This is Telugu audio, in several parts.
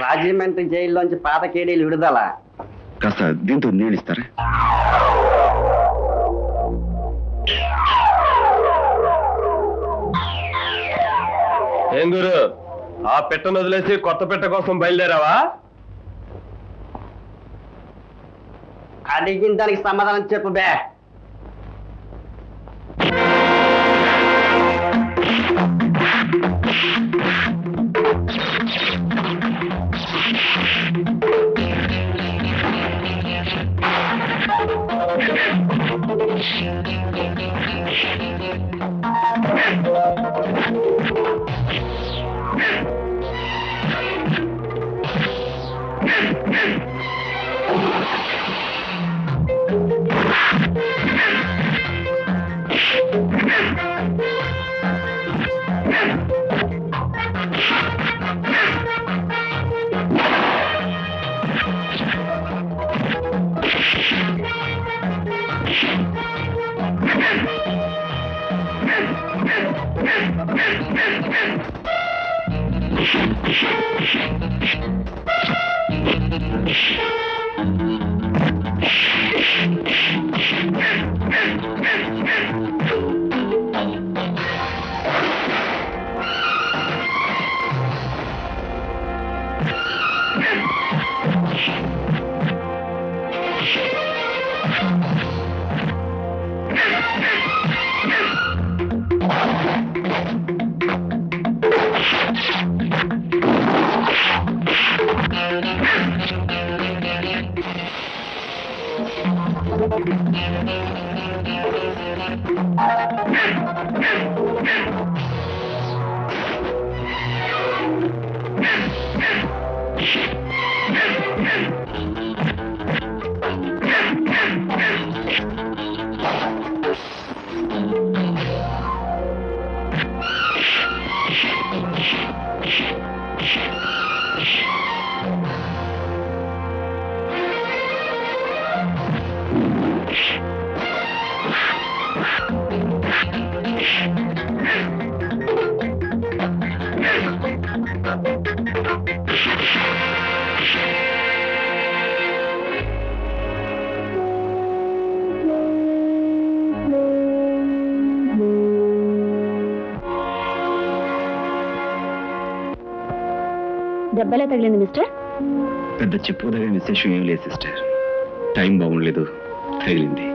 రాజమండ్రి జైల్లోంచి పాత కేడీలు విడుదల. కాస్త దీంతో నీళ్ళు ఇస్తారా? ఏం గురు, ఆ పెట్టను వదిలేసి కొత్త పెట్ట కోసం బయలుదేరావా? అడిగిన దానికి సమాధానం చెప్పు బే. దెబ్బలే తగిలింది మిస్టర్? పెద్ద చెప్పుకోదగిన విశేషం ఏం లేదు సిస్టర్. టైం బాగుండలేదు, తగిలింది.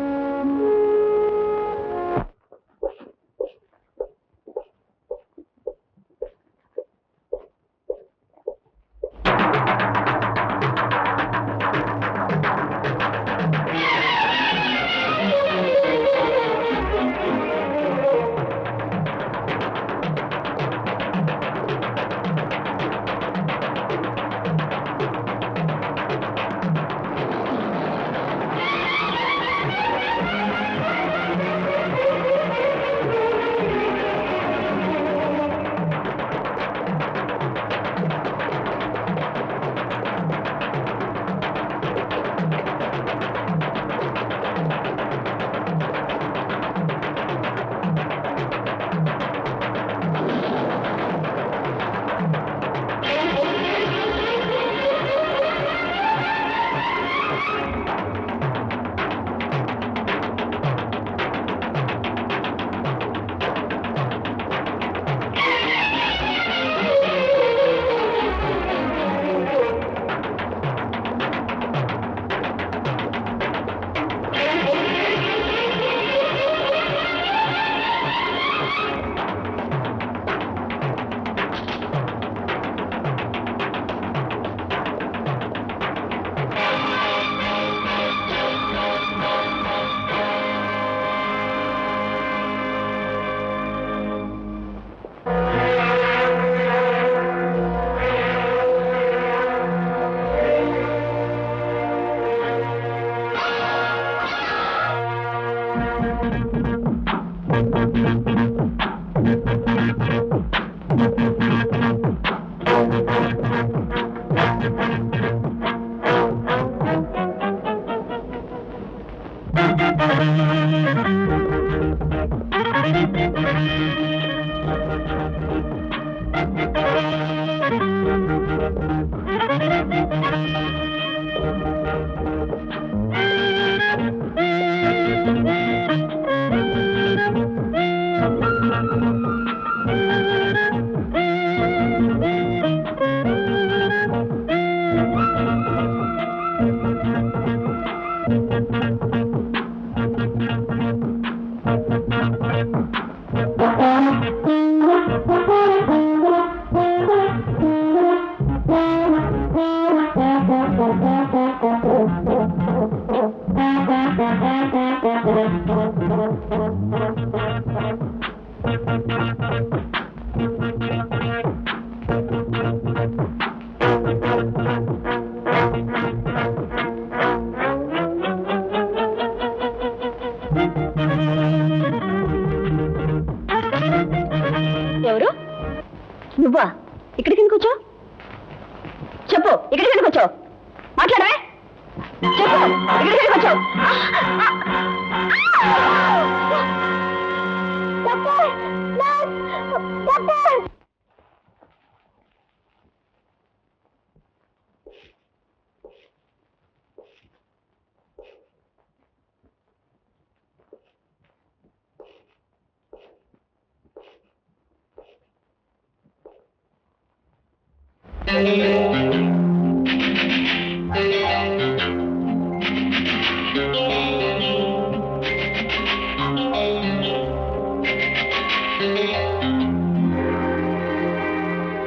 ఎవరు నువ్వా? ఇక్కడికి ఎందుకు వచ్చావు? చెప్పు, ఇక్కడికి ఎందుకు వచ్చావు? మాట్లాడవే, చెప్పు, ఇక్కడికి ఎందుకు వచ్చావు?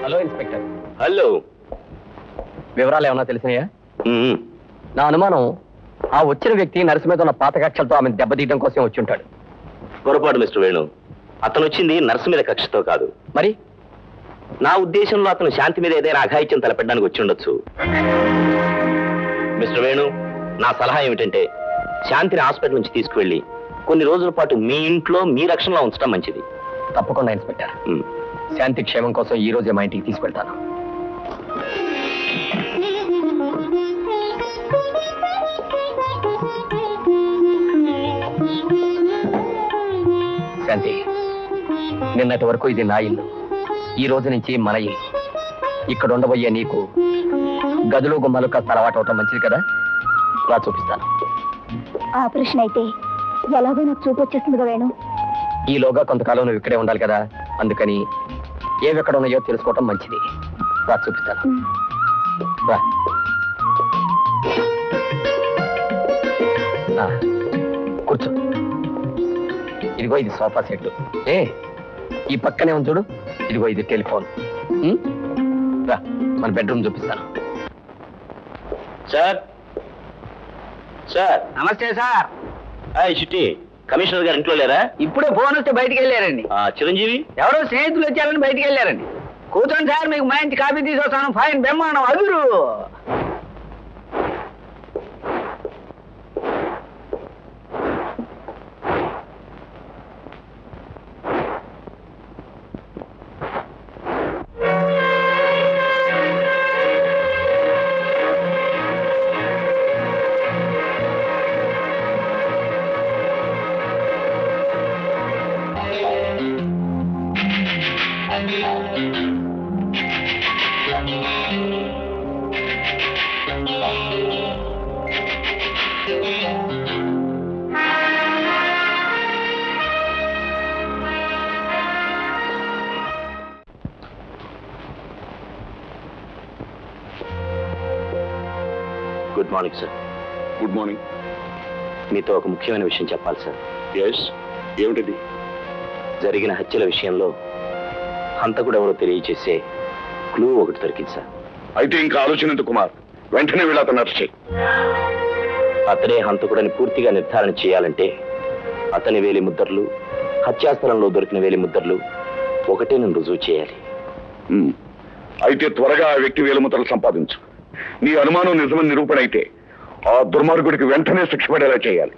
Hello inspector. హలో. వివరాలు ఏమన్నా తెలిసినాయా? నా అనుమానం ఆ వచ్చిన వ్యక్తి నర్సు మీద ఉన్న పాత కక్షలతో ఆమెను దెబ్బతీయడం కోసం వచ్చి ఉంటాడు. పొరపాటు మిస్టర్ వేణు, అతను వచ్చింది నర్సు మీద కక్షతో కాదు. మరి నా ఉద్దేశంలో అతను శాంతి మీద ఏదైనా అఘాయిత్యం తలపెట్టడానికి వచ్చి ఉండొచ్చు. మిస్టర్ వేణు, నా సలహా ఏమిటంటే శాంతిని హాస్పిటల్ నుంచి తీసుకువెళ్ళి కొన్ని రోజుల పాటు మీ ఇంట్లో మీ రక్షణలో ఉంచడం మంచిది. తప్పకుండా ఇన్స్పెక్టర్. శాంతి క్షేమం కోసం ఈ రోజే మా ఇంటికి తీసుకెళ్తాను. శాంతి, నిన్నటి వరకు ఇది నా ఇల్లు, ఈ రోజు నుంచి మన ఇల్లు. ఇక్కడ ఉండబోయే నీకు గదులు గుమ్మలు కాస్త అలవాటు అవటం మంచిది కదా. రా చూపిస్తాను. ఆపరేషన్ అయితే ఎలాగో నాకు చూపు వచ్చేస్తుందిగా వేణు. ఈలోగా కొంతకాలం నువ్వు ఇక్కడే ఉండాలి కదా, అందుకని ఏవి ఎక్కడ ఉన్నాయో తెలుసుకోవటం మంచిది. రా చూపిస్తాను. రా. కూర్చో. ఇదిగో ఇది సోఫా సెట్. ఈ పక్కనే ఉంది చూడు, ఇదిగో ఇది టెలిఫోన్. రా, మన బెడ్రూమ్ చూపిస్తాను. Sir sir. నమస్తే సార్. చిట్టి, కమిషనర్ గారు ఇంట్లో లేరా? ఇప్పుడే ఫోన్ వస్తే బయటికి వెళ్ళారండి. చిరంజీవి ఎవరో స్నేహితులు వచ్చారని బయటికి వెళ్ళారండి. కూర్చొని సార్, మీకు మంచి కాఫీ తీసుకొస్తాను. ఫైన్, బ్రహ్మాండం, అదురు. Good morning sir. Good morning. మీతో ఒక ముఖ్యమైన విషయం చెప్పాలి సార్. ఎస్, ఏమిటది? జరిగిన హత్యల విషయంలో హంతకుడు ఎవరో తెలియచేసే క్లూ ఒకటి దొరికింది సార్. అయితే ఇంకా ఆలోచన ఎందుకు కుమార్, వెంటనే వెళ్ళి అతను అరెస్ట్ చేయి. అతనే హంతకుడని పూర్తిగా నిర్ధారణ చేయాలంటే అతని వేలి ముద్రలు, హత్యాస్థలంలో దొరికిన వేలి ముద్రలు ఒకటే నేను రుజువు చేయాలి. అయితే త్వరగా ఆ వ్యక్తి వేలుముద్రలు సంపాదించు. నీ అనుమానం నిజమని నిరూపణ అయితే ఆ దుర్మార్గుడికి వెంటనే శిక్ష పడేలా చేయాలి.